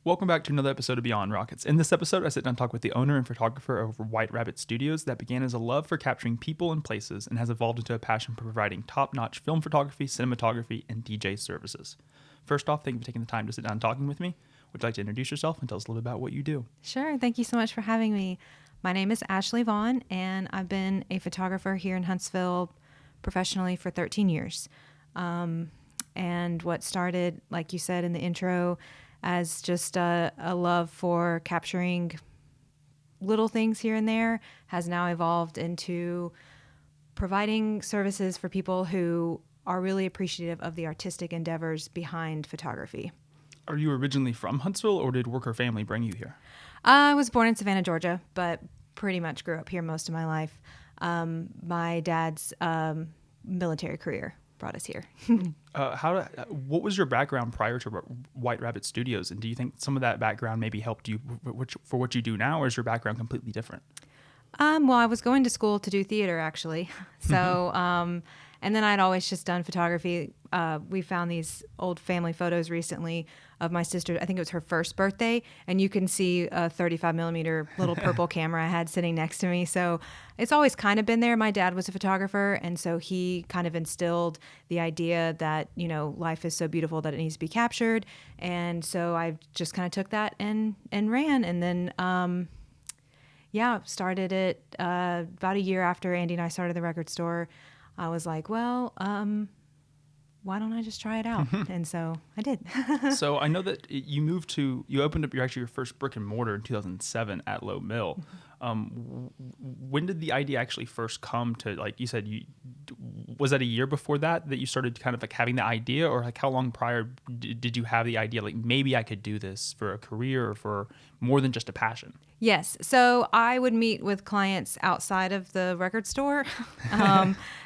Welcome back to another episode of Beyond Rockets. In this episode, I sit down and talk with the owner and photographer of White Rabbit Studios that began as a love for capturing people and places and has evolved into a passion for providing top-notch film photography, cinematography, and DJ services. First off, thank you for taking the time to sit down and talking with me. Would you like to introduce yourself and tell us a little bit about what you do? Sure. Thank you so much for having me. My name is Ashley Vaughn, and I've been a photographer here in Huntsville professionally for 13 years. And what started, like you said in the intro, as just a love for capturing little things here and there has now evolved into providing services for people who are really appreciative of the artistic endeavors behind photography. Are you originally from Huntsville, or did work or family bring you here? I was born in Savannah, Georgia, but pretty much grew up here most of my life. My dad's military career brought us here. What was your background prior to White Rabbit Studios, and do you think some of that background maybe helped you for what you do now, or is your background completely different? Well, I was going to school to do theater, actually. So, and then I'd always just done photography. We found these old family photos recently of my sister. I think it was her first birthday, and you can see a 35 millimeter little purple camera I had sitting next to me. So it's always kind of been there. My dad was a photographer, and so he kind of instilled the idea that, you know, life is so beautiful that it needs to be captured. And so I just kind of took that and ran. And then, started it about a year after Andy and I started the record store. I was like, well, why don't I just try it out? And so I did. So I know that you opened up your first brick and mortar in 2007 at Low Mill. When did the idea actually first come to, like you said, was that a year before that you started kind of like having the idea, or like how long prior did you have the idea, like maybe I could do this for a career or for more than just a passion? Yes. So I would meet with clients outside of the record store.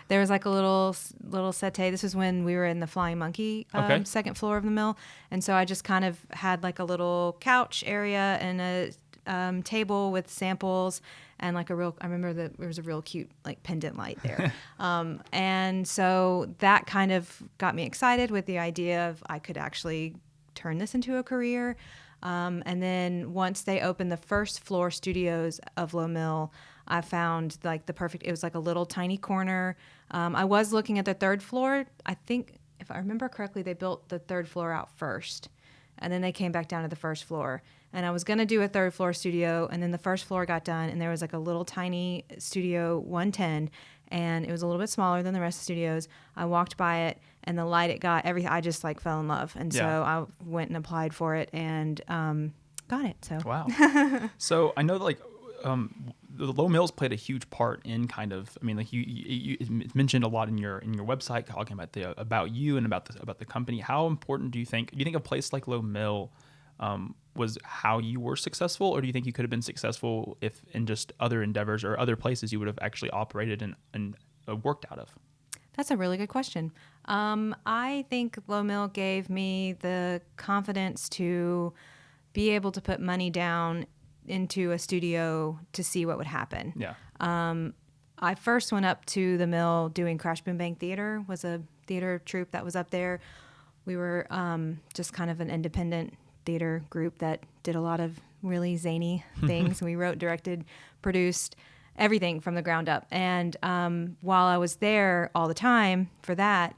There was like a little settee. This was when we were in the Flying Monkey second floor of the mill. And so I just kind of had like a little couch area and a table with samples and like I remember that there was a real cute like pendant light there. And so that kind of got me excited with the idea of I could actually turn this into a career. And then once they opened the first floor studios of Low Mill, I found like it was like a little tiny corner. I was looking at the third floor. I think if I remember correctly, they built the third floor out first, and then they came back down to the first floor. And I was going to do a third floor studio, and then the first floor got done, and there was like a little tiny studio 110, and it was a little bit smaller than the rest of the studios. I walked by it, and the light it got, everything, I just like fell in love. And so I went and applied for it and got it. So wow. So I know that the Low Mills played a huge part in kind of, I mean, like you mentioned a lot in your website talking about you and about the company. How important do you think a place like Low Mill was how you were successful, or do you think you could have been successful if in just other endeavors or other places you would have actually operated and worked out of? That's a really good question. I think Low Mill gave me the confidence to be able to put money down into a studio to see what would happen. Yeah. I first went up to the mill doing Crash Boom Bang Theater, was a theater troupe that was up there. We were just kind of an independent theater group that did a lot of really zany things. We wrote, directed, produced everything from the ground up. And while I was there all the time for that,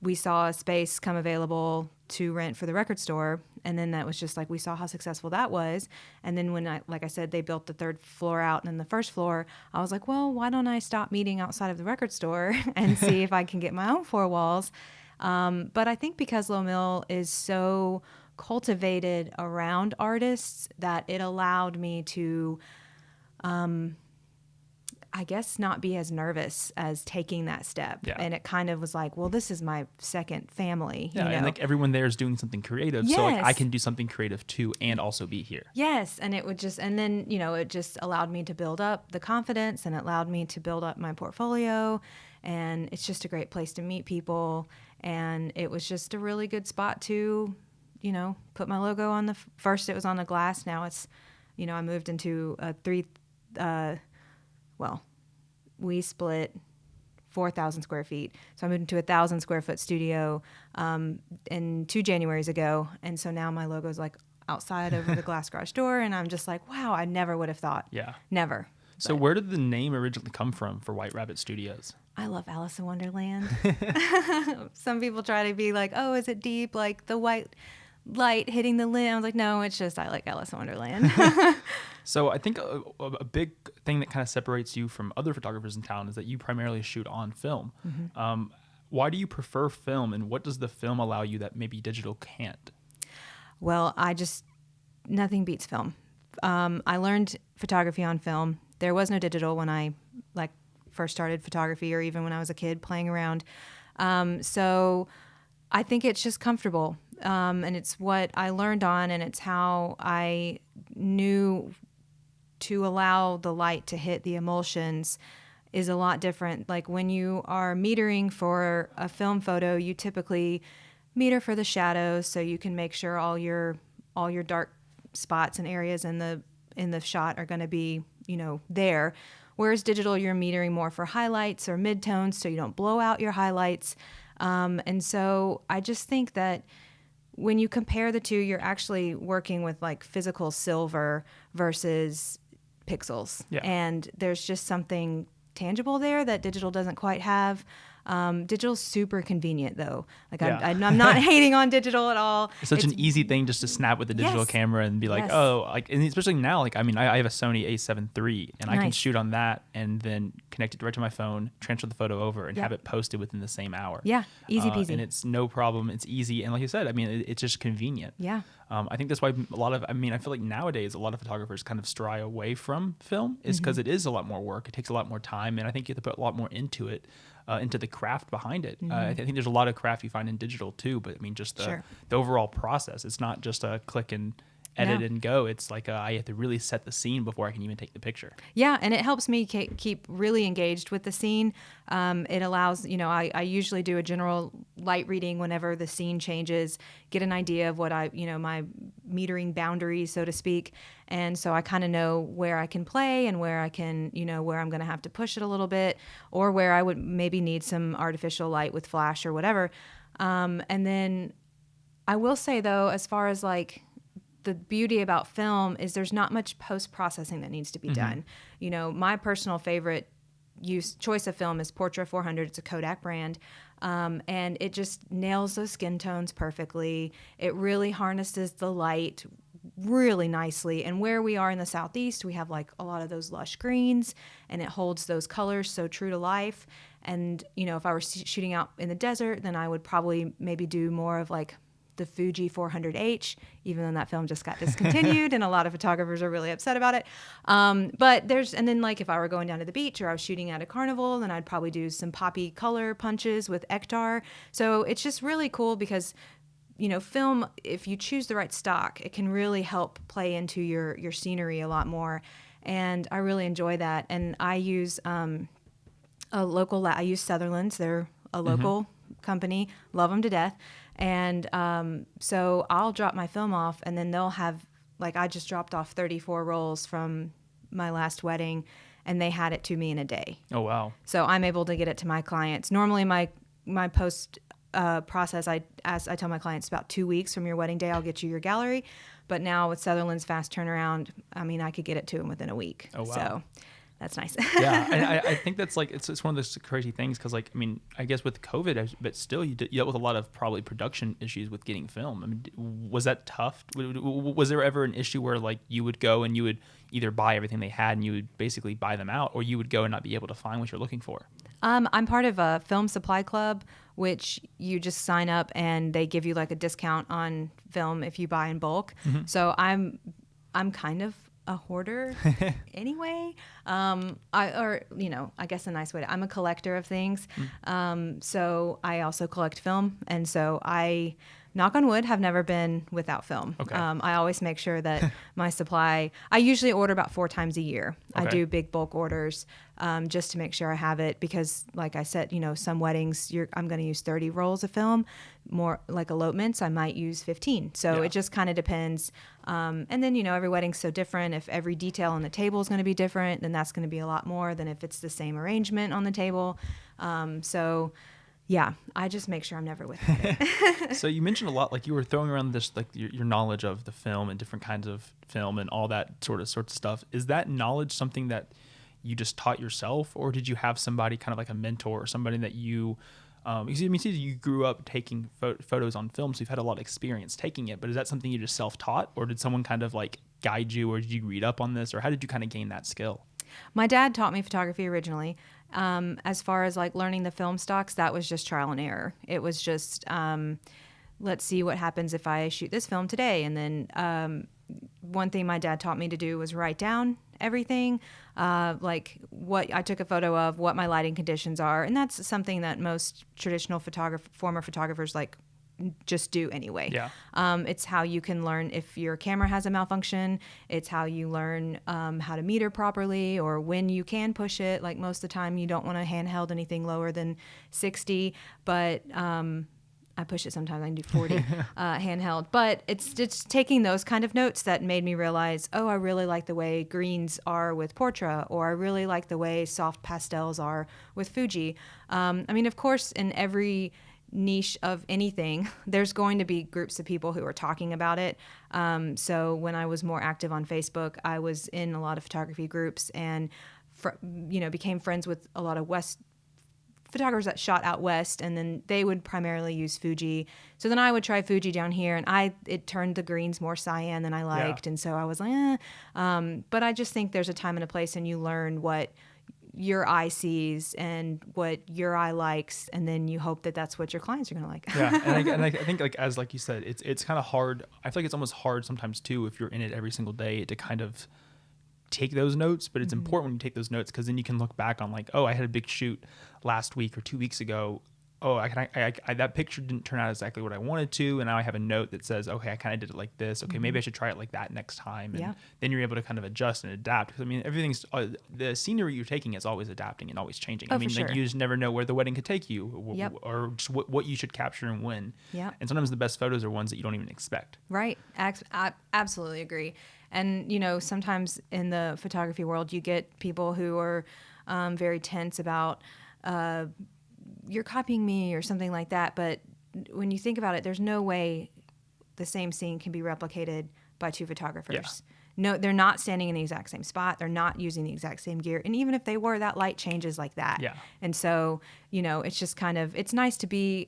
we saw a space come available to rent for the record store. And then that was just like, we saw how successful that was. And then when like I said, they built the third floor out and then the first floor, I was like, well, why don't I stop meeting outside of the record store and see if I can get my own four walls? But I think because Low Mill is so cultivated around artists that it allowed me to, I guess, not be as nervous as taking that step. Yeah. And it kind of was like, well, this is my second family. Yeah, and like everyone there is doing something creative. Yes. So like I can do something creative too and also be here. Yes. And it then, it just allowed me to build up the confidence, and it allowed me to build up my portfolio. And it's just a great place to meet people. And it was just a really good spot to, put my logo on first it was on the glass. Now it's, I moved into we split 4,000 square feet. So I moved into a 1,000 square foot studio in 2 Januaries ago. And so now my logo is like outside over the glass garage door, and I'm just like, wow, I never would have thought. Yeah. Never. So where did the name originally come from for White Rabbit Studios? I love Alice in Wonderland. Some people try to be like, oh, is it deep? Like the white light hitting the lid. I was like, no, it's just I like Alice in Wonderland. So I think a big thing that kind of separates you from other photographers in town is that you primarily shoot on film. Mm-hmm. Why do you prefer film, and what does the film allow you that maybe digital can't? Well, nothing beats film. I learned photography on film. There was no digital when I first started photography, or even when I was a kid playing around. So I think it's just comfortable. And it's what I learned on, and it's how I knew to allow the light to hit the emulsions is a lot different. Like when you are metering for a film photo, you typically meter for the shadows, so you can make sure all your dark spots and areas in the shot are going to be, there. Whereas digital, you're metering more for highlights or midtones, so you don't blow out your highlights. And so I just think that when you compare the two, you're actually working with like physical silver versus pixels. Yeah. And there's just something tangible there that digital doesn't quite have. Digital's super convenient though. Like Yeah. I'm not hating on digital at all. It's such an easy thing just to snap with the digital Yes. camera and be like, Yes. oh, like, and especially now, like, I mean, I have a Sony A7 III and I can Nice. shoot on that and then connect it right to my phone, transfer the photo over, and Yeah. have it posted within the same hour. Yeah, easy peasy. And it's no problem. It's easy. And like you said, I mean, it's just convenient. Yeah. I think that's why I feel like nowadays a lot of photographers kind of stray away from film is because it is a lot more work. It takes a lot more time. And I think you have to put a lot more into it, into the craft behind it. I think there's a lot of craft you find in digital too, but I mean, just the overall process. It's not just a click and edit and go. It's like I have to really set the scene before I can even take the picture. Yeah, and it helps me keep really engaged with the scene. It allows, I usually do a general light reading whenever the scene changes, get an idea of what my metering boundaries, so to speak. And so I kind of know where I can play and where I can, where I'm going to have to push it a little bit, or where I would maybe need some artificial light with flash or whatever. And then I will say though, as far as like, the beauty about film is there's not much post-processing that needs to be done. My personal favorite choice of film is Portra 400. It's a Kodak brand. And it just nails those skin tones perfectly. It really harnesses the light really nicely. And where we are in the Southeast, we have like a lot of those lush greens, and it holds those colors so true to life. And, if I were shooting out in the desert, then I would probably maybe do more of like the Fuji 400H, even though that film just got discontinued and a lot of photographers are really upset about it. But and then like if I were going down to the beach or I was shooting at a carnival, then I'd probably do some poppy color punches with Ektar. So it's just really cool because, film, if you choose the right stock, it can really help play into your scenery a lot more. And I really enjoy that. And I use I use Sutherland's. They're a local company, love them to death. And so I'll drop my film off, and then they'll have, like, I just dropped off 34 rolls from my last wedding, and they had it to me in a day. Oh, wow. So I'm able to get it to my clients. Normally my post process, I tell my clients about 2 weeks from your wedding day, I'll get you your gallery. But now with Sutherland's fast turnaround, I mean, I could get it to them within a week. Oh, wow. So that's nice. Yeah, and I think that's like it's one of those crazy things because, like, I mean, I guess with COVID, but still you dealt with a lot of probably production issues with getting film. I mean, was that tough? Was there ever an issue where like you would go and you would either buy everything they had and you would basically buy them out, or you would go and not be able to find what you're looking for? I'm part of a film supply club, which you just sign up and they give you like a discount on film if you buy in bulk. So I'm kind of a hoarder anyway. I guess a nice way to, I'm a collector of things. So I also collect film. And so I, knock on wood, have never been without film. Okay. I always make sure that my supply, I usually order about 4 times a year. Okay. I do big bulk orders just to make sure I have it because, like I said, some weddings, I'm going to use 30 rolls of film. More like elopements, I might use 15. So Yeah. it just kind of depends. And then, every wedding's so different. If every detail on the table is going to be different, then that's going to be a lot more than if it's the same arrangement on the table. So Yeah, I just make sure I'm never without it. So you mentioned a lot, like you were throwing around this, like your knowledge of the film and different kinds of film and all that sorts of stuff. Is that knowledge something that you just taught yourself, or did you have somebody kind of like a mentor or somebody that you, because I mean, see, you grew up taking photos on film, so you've had a lot of experience taking it, but is that something you just self-taught, or did someone kind of like guide you, or did you read up on this, or how did you kind of gain that skill? My dad taught me photography originally. As far as like learning the film stocks, that was just trial and error. It was just, let's see what happens if I shoot this film today. And then one thing my dad taught me to do was write down everything, like what I took a photo of, what my lighting conditions are. And that's something that most traditional former photographers like just do anyway. Yeah. It's how you can learn if your camera has a malfunction. It's how you learn how to meter properly or when you can push it. Like most of the time you don't want to handheld anything lower than 60, but I push it sometimes. I can do 40 handheld. But it's taking those kind of notes that made me realize, oh, I really like the way greens are with Portra, or I really like the way soft pastels are with Fuji. I mean, of course, in every niche of anything, there's going to be groups of people who are talking about it. So when I was more active on Facebook, I was in a lot of photography groups and, became friends with a lot of West photographers that shot out West, and then they would primarily use Fuji. So then I would try Fuji down here, and it turned the greens more cyan than I liked. Yeah. And so I was like, but I just think there's a time and a place, and you learn what your eye sees and what your eye likes, and then you hope that that's what your clients are going to like. Yeah, and I think like you said, it's kind of hard. I feel like it's almost hard sometimes too if you're in it every single day to kind of take those notes. But it's important when you take those notes, because then you can look back on like, oh, I had a big shoot last week or 2 weeks ago. Oh, that picture didn't turn out exactly what I wanted to, and now I have a note that says, okay, I kind of did it like this. Okay, maybe I should try it like that next time. And then you're able to kind of adjust and adapt. Because I mean, everything's the scenery you're taking is always adapting and always changing. Oh, I mean, for sure. Like you just never know where the wedding could take you, or just what you should capture and when. Yeah. And sometimes the best photos are ones that you don't even expect. Right. I absolutely agree. And sometimes in the photography world, you get people who are very tense about you're copying me or something like that. But when you think about it, there's no way the same scene can be replicated by two photographers. Yeah. No, they're not standing in the exact same spot. They're not using the exact same gear. And even if they were, that light changes like that. Yeah. And so, it's just kind of, it's nice to be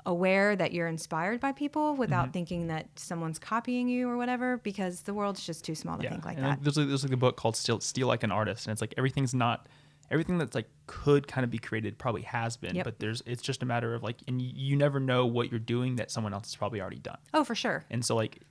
aware that you're inspired by people without thinking that someone's copying you or whatever, because the world's just too small to think like that. There's like a book called Steal Like an Artist, and it's like everything that's like could kind of be created probably has been, but it's just a matter of like, and you never know what you're doing that someone else has probably already done. Oh, for sure. And so like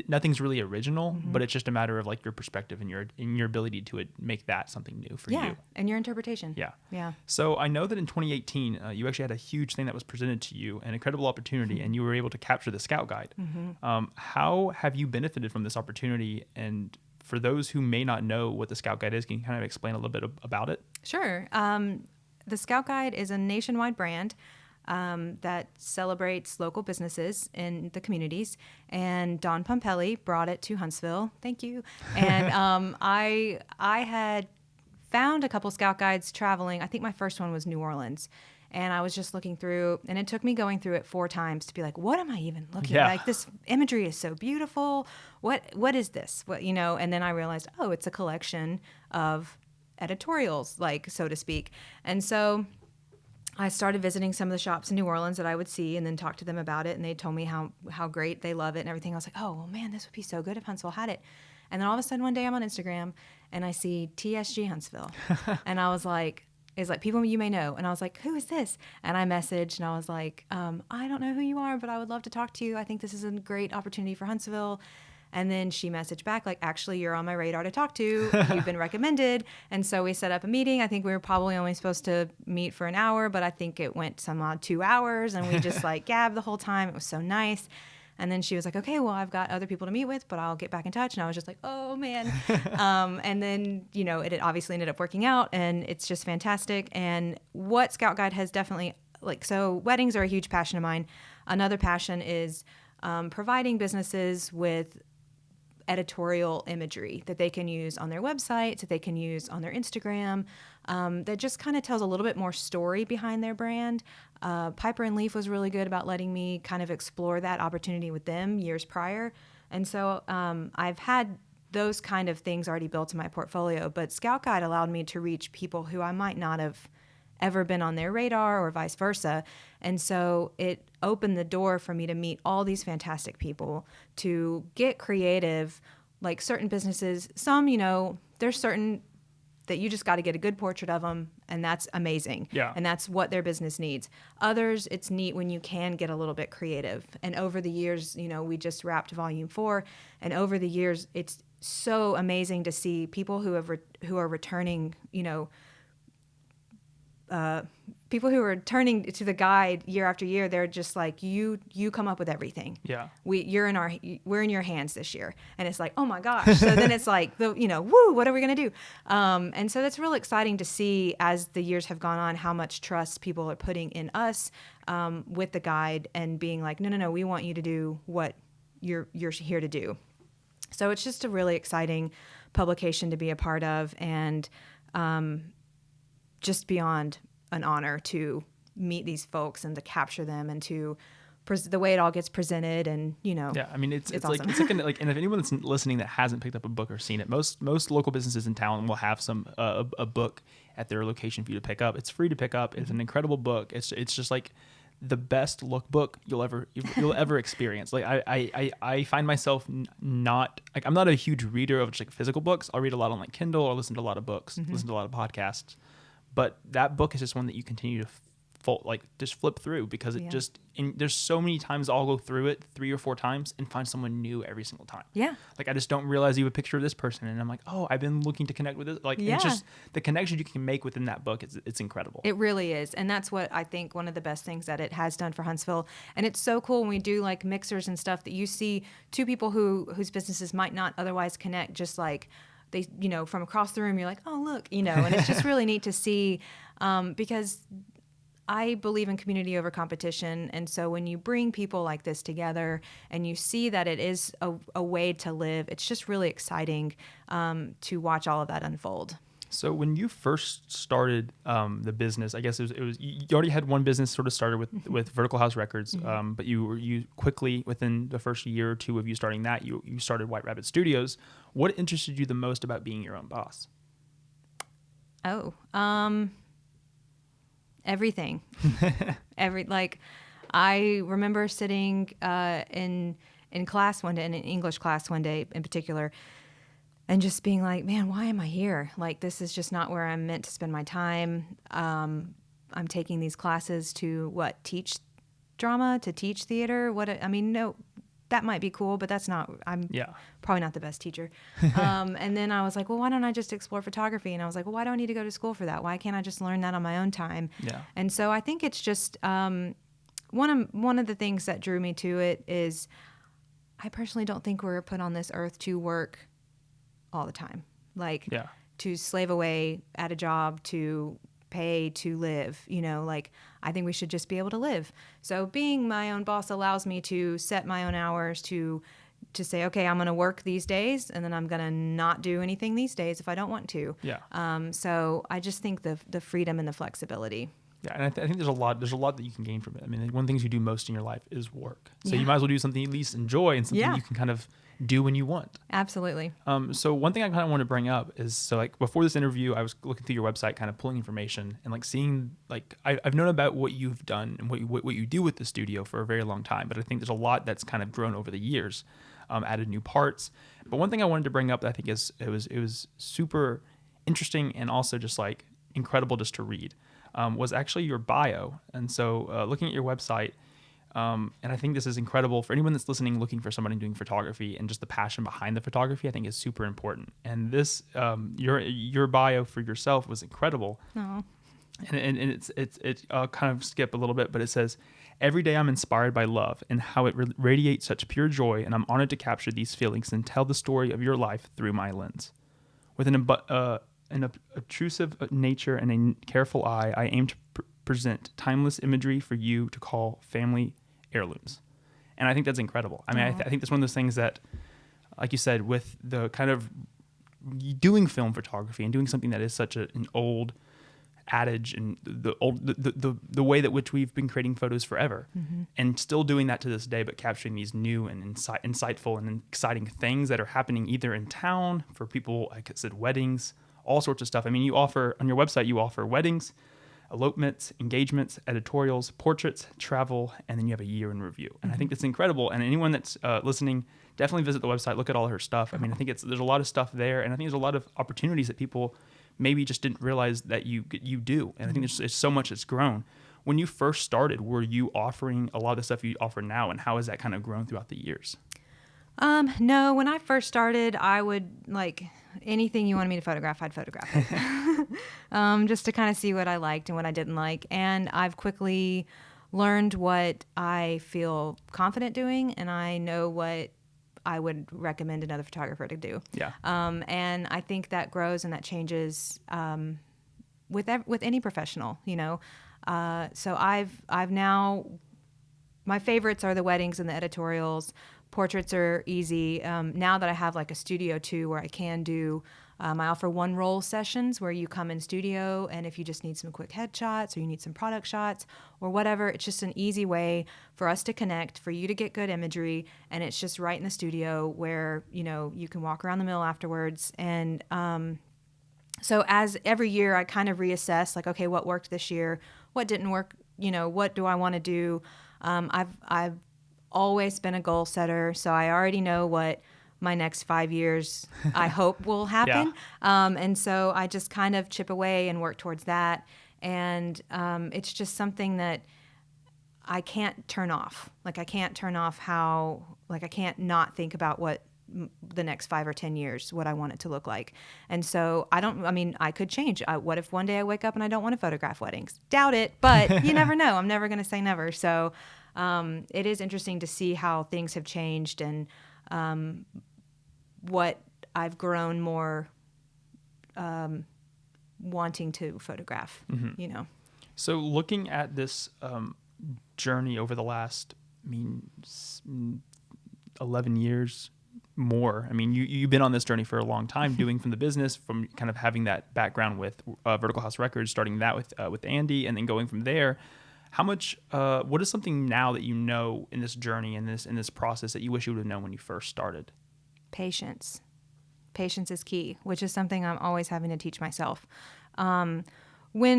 nothing's really original, but it's just a matter of like your perspective and your ability to make that something new for you. And your interpretation. Yeah. So I know that in 2018, you actually had a huge thing that was presented to you, an incredible opportunity, and you were able to capture the Scout Guide. How have you benefited from this opportunity? And for those who may not know what the Scout Guide is, can you kind of explain a little bit about it? Sure. The Scout Guide is a nationwide brand that celebrates local businesses in the communities. And Don Pompelli brought it to Huntsville. Thank you. And I had found a couple Scout Guides traveling. I think my first one was New Orleans. And I was just looking through, and it took me going through it 4 times to be like, what am I even looking at? Like, this imagery is so beautiful. What is this? And then I realized, oh, it's a collection of editorials, like, so to speak. And so I started visiting some of the shops in New Orleans that I would see and then talk to them about it. And they told me how great they love it and everything. I was like, oh, well, man, this would be so good if Huntsville had it. And then all of a sudden one day I'm on Instagram and I see TSG Huntsville. And I was like, is like people you may know. And I was like, who is this? And I messaged and I was like, I don't know who you are, but I would love to talk to you. I think this is a great opportunity for Huntsville. And then she messaged back like, actually, you're on my radar to talk to. You've been recommended. And so we set up a meeting. I think we were probably only supposed to meet for an hour, but I think it went some odd 2 hours. And we just like gabbed the whole time. It was so nice. And then she was like, okay, well, I've got other people to meet with, but I'll get back in touch. And I was just like, oh, man. And then, it obviously ended up working out, and it's just fantastic. And what Scout Guide has definitely, so weddings are a huge passion of mine. Another passion is providing businesses with editorial imagery that they can use on their websites, that they can use on their Instagram. that just kind of tells a little bit more story behind their brand. Piper and Leaf was really good about letting me kind of explore that opportunity with them years prior. And so I've had those kind of things already built in my portfolio, but Scout Guide allowed me to reach people who I might not have ever been on their radar or vice versa. And so it opened the door for me to meet all these fantastic people, to get creative, like certain businesses. Some, there's certain that you just got to get a good portrait of them, and that's amazing. Yeah. And that's what their business needs. Others, it's neat when you can get a little bit creative. And over the years, we just wrapped volume 4, and over the years, it's so amazing to see people who are returning, people who are turning to the guide year after year. They're just like, you come up with everything. Yeah. We're in your hands this year. And it's like, oh my gosh. So then it's like, woo, what are we going to do? And so that's really exciting to see as the years have gone on, how much trust people are putting in us, with the guide, and being like, no, we want you to do what you're here to do. So it's just a really exciting publication to be a part of, and, just beyond an honor to meet these folks and to capture them, and to the way it all gets presented. And yeah, I mean, it's awesome. like and if anyone that's listening that hasn't picked up a book or seen it, most local businesses in town will have a book at their location for you to pick up. It's free to pick up. It's an incredible book. It's just like the best lookbook you'll ever experience. Like I find myself not like, I'm not a huge reader of just like physical books. I'll read a lot on like Kindle, or listen to a lot of books, listen to a lot of podcasts. But that book is just one that you continue to just flip through, because it there's so many times I'll go through it 3 or 4 times and find someone new every single time. Yeah. Like I just don't realize you have a picture of this person, and I'm like, oh, I've been looking to connect with this. Like it's just the connection you can make within that book. It's incredible. It really is. And that's what I think one of the best things that it has done for Huntsville. And it's so cool when we do like mixers and stuff, that you see 2 people whose businesses might not otherwise connect, just like they, from across the room, you're like, oh, look, and it's just really neat to see, because I believe in community over competition. And so when you bring people like this together and you see that it is a way to live, it's just really exciting, to watch all of that unfold. So when you first started the business, I guess it was you already had one business sort of started with Vertical House Records, but you quickly, within the first year or 2 of you starting that, you started White Rabbit Studios. What interested you the most about being your own boss? Oh, everything. I remember sitting in class one day, in an English class one day in particular, and just being like, man, why am I here? Like, this is just not where I'm meant to spend my time. I'm taking these classes to teach drama, to teach theater. No, that might be cool, but that's not, I'm probably not the best teacher. And then I was like, well, why don't I just explore photography? And I was like, well, why do I need to go to school for that? Why can't I just learn that on my own time? Yeah. And so I think it's just, one of the things that drew me to it is, I personally don't think we're put on this earth to work all the time. To slave away at a job, to pay to live, I think we should just be able to live. So being my own boss allows me to set my own hours, to say, okay, I'm going to work these days, and then I'm going to not do anything these days if I don't want to. Yeah. So I just think the freedom and the flexibility. Yeah, and I think there's a lot that you can gain from it. I mean, one of the things you do most in your life is work. So you might as well do something you at least enjoy, and something you can kind of do when you want. Absolutely. So one thing I kind of want to bring up is, so like before this interview, I was looking through your website, kind of pulling information, and like seeing, like I've known about what you've done and what you do with the studio for a very long time, but I think there's a lot that's kind of grown over the years, added new parts. But one thing I wanted to bring up that I think it was super interesting, and also just like incredible just to read, was actually your bio. And so looking at your website, and I think this is incredible for anyone that's listening, looking for somebody doing photography, and just the passion behind the photography, I think is super important. And this, your bio for yourself was incredible. Oh. And it's I'll kind of skip a little bit, but it says, every day I'm inspired by love and how it radiates such pure joy, and I'm honored to capture these feelings and tell the story of your life through my lens. With an obtrusive nature and a careful eye, I aim to present timeless imagery for you to call family heirlooms. And I think that's incredible. I mean, I think that's one of those things that, like you said, with the kind of doing film photography and doing something that is such an old adage and the way that which we've been creating photos forever, and still doing that to this day, but capturing these new and insightful and exciting things that are happening either in town for people, like I said, weddings, all sorts of stuff. I mean, you offer on your website, you offer weddings, elopements, engagements, editorials, portraits, travel, and then you have a year in review. And I think that's incredible. And anyone that's listening, definitely visit the website, look at all her stuff. I mean, I think there's a lot of stuff there, and I think there's a lot of opportunities that people maybe just didn't realize that you do. And I think there's so much that's grown. When you first started, were you offering a lot of the stuff you offer now, and how has that kind of grown throughout the years? No, when I first started, I would anything you wanted me to photograph, I'd photograph it. Just to kind of see what I liked and what I didn't like. And I've quickly learned what I feel confident doing, and I know what I would recommend another photographer to do. Yeah. And I think that grows and that changes with any professional, So I've now, my favorites are the weddings and the editorials. Portraits are easy. Now that I have a studio too, where I can do, I offer one roll sessions where you come in studio, and if you just need some quick headshots or you need some product shots or whatever, it's just an easy way for us to connect, for you to get good imagery, and it's just right in the studio where you can walk around the mill afterwards. And so as every year I kind of reassess, okay, what worked this year, what didn't work, what do I want to do? I've always been a goal setter, so I already know what my next 5 years I hope will happen. Yeah. And so I just kind of chip away and work towards that. And it's just something that I can't turn off. I can't turn off I can't not think about what the next 5 or 10 years, what I want it to look like. And so I could change. What if one day I wake up and I don't want to photograph weddings? Doubt it, but you never know. I'm never going to say never. So it is interesting to see how things have changed and what I've grown more wanting to photograph, So looking at this journey over the last, 11 years more. You've been on this journey for a long time, doing from the business, from kind of having that background with Vertical House Records, starting that with Andy, and then going from there. How much? What is something now that you know in this journey, in this process, that you wish you would have known when you first started? Patience. Patience is key, which is something I'm always having to teach myself. When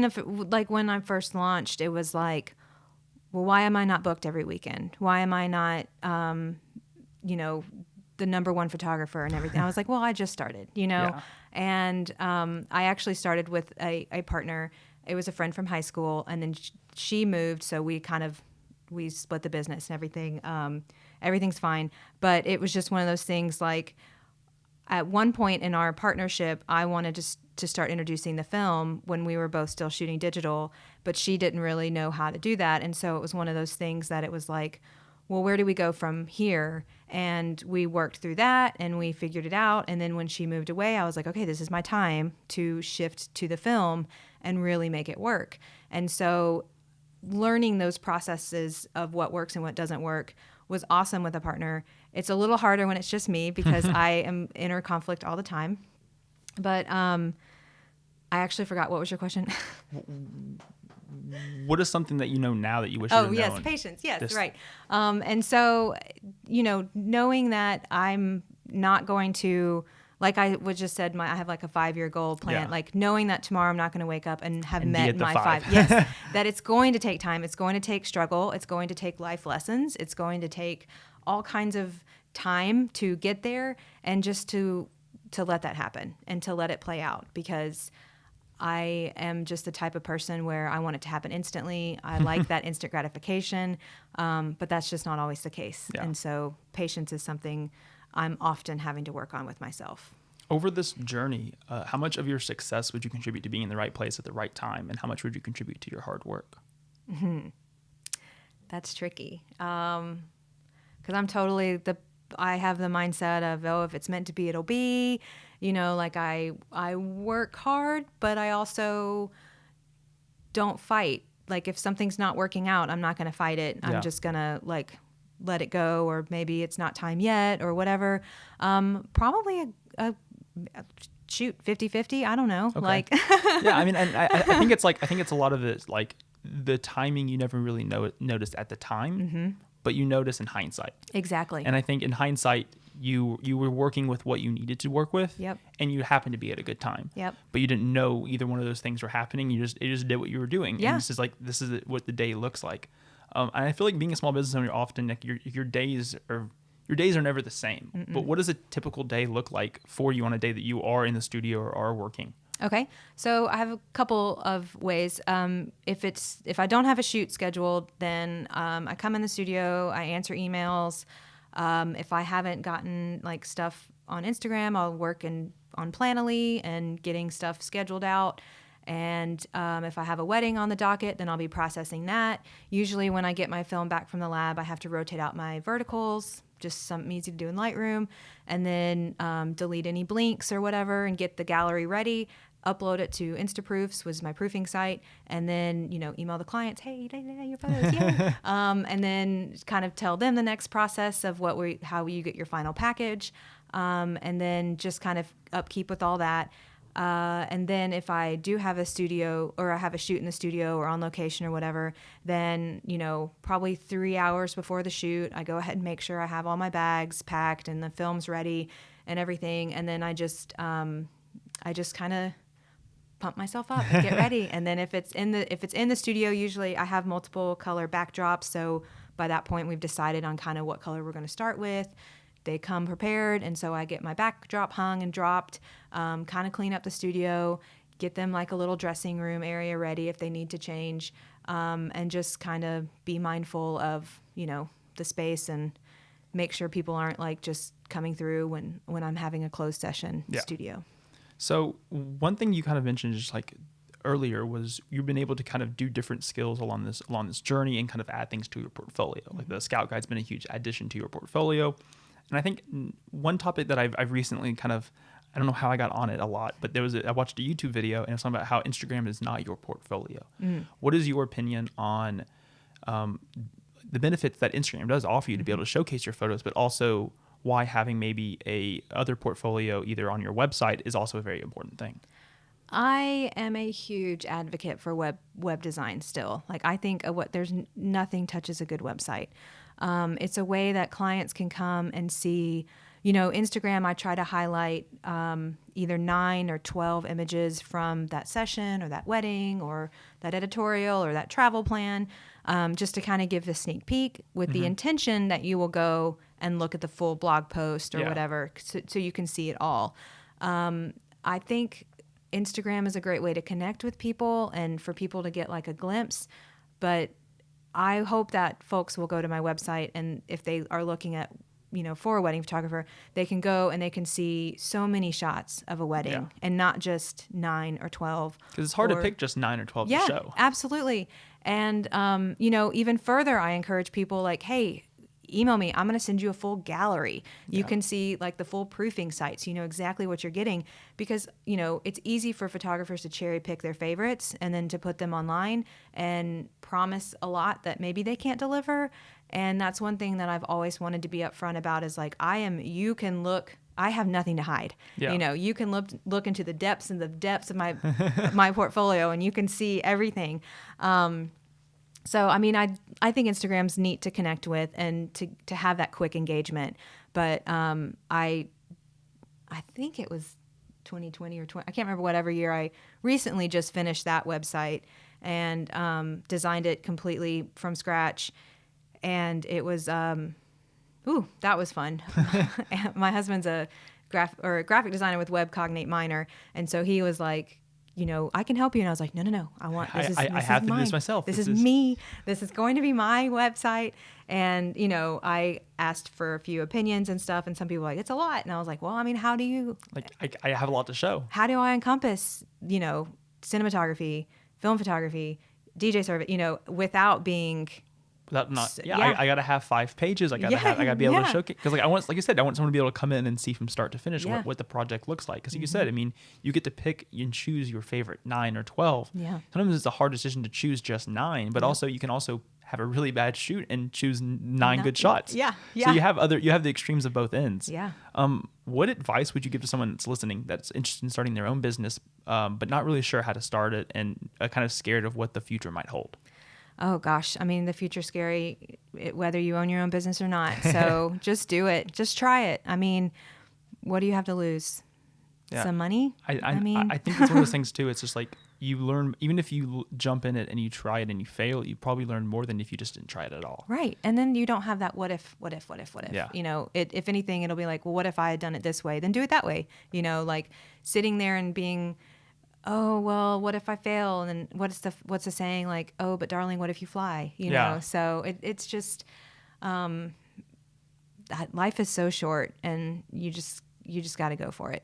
I first launched, it was well, why am I not booked every weekend? Why am I not, the number one photographer and everything? I was well, I just started, Yeah. And I actually started with a partner. It was a friend from high school, and then she moved, so we split the business and everything. Everything's fine, but it was just one of those things. At one point in our partnership, I wanted to start introducing the film when we were both still shooting digital, but she didn't really know how to do that, and so it was one of those things that it was well, where do we go from here? And we worked through that, and we figured it out. And then when she moved away, I was okay, this is my time to shift to the film and really make it work. And so learning those processes of what works and what doesn't work was awesome with a partner. It's a little harder when it's just me because I am inner conflict all the time. But I actually forgot. What was your question? What is something that you know now that you wish you would have known? Patience. Yes, right. And so, knowing that I'm not going to, I was just said, I have a 5-year goal plan. Yeah. Knowing that tomorrow I'm not going to wake up and have met my 5. Yes, that it's going to take time. It's going to take struggle. It's going to take life lessons. It's going to take all kinds of time to get there, and just to let that happen and to let it play out, because I am just the type of person where I want it to happen instantly. I like that instant gratification, but that's just not always the case. Yeah. And so patience is something I'm often having to work on with myself. Over this journey, how much of your success would you contribute to being in the right place at the right time, and how much would you contribute to your hard work? Mm-hmm. That's tricky, because I'm totally I have the mindset of, if it's meant to be, it'll be. I work hard, but I also don't fight. If something's not working out, I'm not going to fight it. I'm just going to let it go, or maybe it's not time yet or whatever. Probably shoot, 50-50. I don't know. Okay. Like, yeah, I mean, and I think it's like, I think it's a lot of it, like the timing you never really notice at the time, but you notice in hindsight. Exactly. And I think in hindsight, you were working with what you needed to work with, Yep. and you happened to be at a good time. Yep. But you didn't know either one of those things were happening. You just did what you were doing. Yeah. And this is what the day looks like. And I feel like being a small business owner, often like your days are never the same. Mm-mm. But what does a typical day look like for you on a day that you are in the studio or are working? Okay. So I have a couple of ways. If I don't have a shoot scheduled, then I come in the studio, I answer emails. If I haven't gotten like stuff on Instagram, I'll work on Planoly and getting stuff scheduled out. And if I have a wedding on the docket, then I'll be processing that. Usually when I get my film back from the lab, I have to rotate out my verticals, just something easy to do in Lightroom, and then delete any blinks or whatever and get the gallery ready, upload it to Instaproofs, which is my proofing site, and then, email the clients, hey, your photos, yay. And then kind of tell them the next process of how you get your final package, and then just kind of upkeep with all that. And then if I do have a studio or I have a shoot in the studio or on location or whatever, then, probably 3 hours before the shoot, I go ahead and make sure I have all my bags packed and the film's ready and everything. And then I just kind of pump myself up and get ready. And then if it's in the studio, usually I have multiple color backdrops. So by that point, we've decided on kind of what color we're going to start with. They come prepared, and so I get my backdrop hung and dropped, kind of clean up the studio, get them like a little dressing room area ready if they need to change, and just kind of be mindful of, the space and make sure people aren't like just coming through when I'm having a closed session studio. So one thing you kind of mentioned just like earlier was you've been able to kind of do different skills along this journey and kind of add things to your portfolio. Like the Scout Guide's been a huge addition to your portfolio. And I think one topic that I've recently kind of, I don't know how I got on it a lot, but I watched a YouTube video and it was talking about how Instagram is not your portfolio. What is your opinion on the benefits that Instagram does offer you to be able to showcase your photos, but also why having maybe a other portfolio either on your website is also a very important thing? I am a huge advocate for web design still. Like I think there's nothing touches a good website. It's a way that clients can come and see, Instagram, I try to highlight either 9 or 12 images from that session or that wedding or that editorial or that travel plan, just to kind of give a sneak peek with the intention that you will go and look at the full blog post or whatever, so you can see it all. I think Instagram is a great way to connect with people and for people to get like a glimpse, but I hope that folks will go to my website, and if they are looking at, for a wedding photographer, they can go and they can see so many shots of a wedding and not just 9 or 12. Because it's hard to pick just 9 or 12 to show. Absolutely. And, even further, I encourage people like, hey, email me. I'm going to send you a full gallery. You can see like the full proofing site, so you know exactly what you're getting, because, it's easy for photographers to cherry pick their favorites and then to put them online and promise a lot that maybe they can't deliver. And that's one thing that I've always wanted to be upfront about is like, I have nothing to hide. Yeah. You can look into the depths and the depths of my, my portfolio, and you can see everything. So, I mean, I think Instagram's neat to connect with and to have that quick engagement. But I think it was 2020 or 20, I can't remember whatever year. I recently just finished that website and designed it completely from scratch. And it was, that was fun. My husband's a graphic designer with Web Cognate Minor. And so he was like, I can help you. And I was like, no, I want this. I have to do this myself. This is me. This is going to be my website. And, I asked for a few opinions and stuff. And some people were like, it's a lot. And I was like, well, I mean, how do you... I have a lot to show. How do I encompass, cinematography, film photography, DJ service, without being... I gotta have 5 pages. I gotta be able to showcase, because like you said, I want someone to be able to come in and see from start to finish what the project looks like. Because you said, I mean, you get to pick and choose your favorite 9 or 12. Yeah. Sometimes it's a hard decision to choose just 9, but also you can also have a really bad shoot and choose nine good shots. Yeah. So you have the extremes of both ends. Yeah. What advice would you give to someone that's listening, that's interested in starting their own business, but not really sure how to start it, and kind of scared of what the future might hold? Oh gosh, I mean, the future's scary, whether you own your own business or not. So just do it. Just try it. I mean, what do you have to lose? Yeah. Some money? I think it's one of those things too. It's just like you learn, even if you jump in it and you try it and you fail, you probably learn more than if you just didn't try it at all. Right. And then you don't have that what if. Yeah. You know, if anything, it'll be like, well, what if I had done it this way? Then do it that way. You know, like sitting there and being, oh, well, what if I fail? And then what's the saying? Like, oh, but darling, what if you fly? You know? So it's just, that life is so short, and you just got to go for it.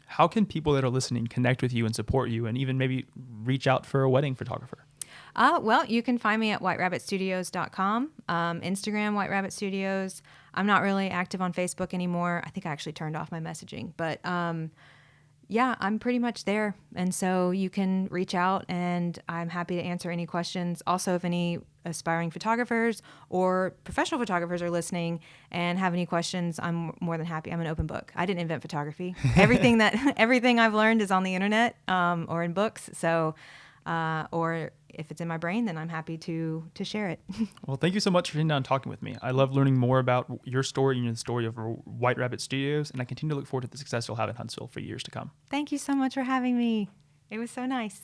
How can people that are listening connect with you and support you, and even maybe reach out for a wedding photographer? Well, you can find me at whiterabbitstudios.com, Instagram, White Rabbit Studios. I'm not really active on Facebook anymore. I think I actually turned off my messaging, but yeah, I'm pretty much there. And so you can reach out, and I'm happy to answer any questions. Also, if any aspiring photographers or professional photographers are listening and have any questions, I'm more than happy. I'm an open book. I didn't invent photography. Everything I've learned is on the internet, or in books. So, or if it's in my brain, then I'm happy to share it. Well, thank you so much for sitting down and talking with me. I love learning more about your story and the story of White Rabbit Studios, and I continue to look forward to the success you'll have in Huntsville for years to come. Thank you so much for having me. It was so nice.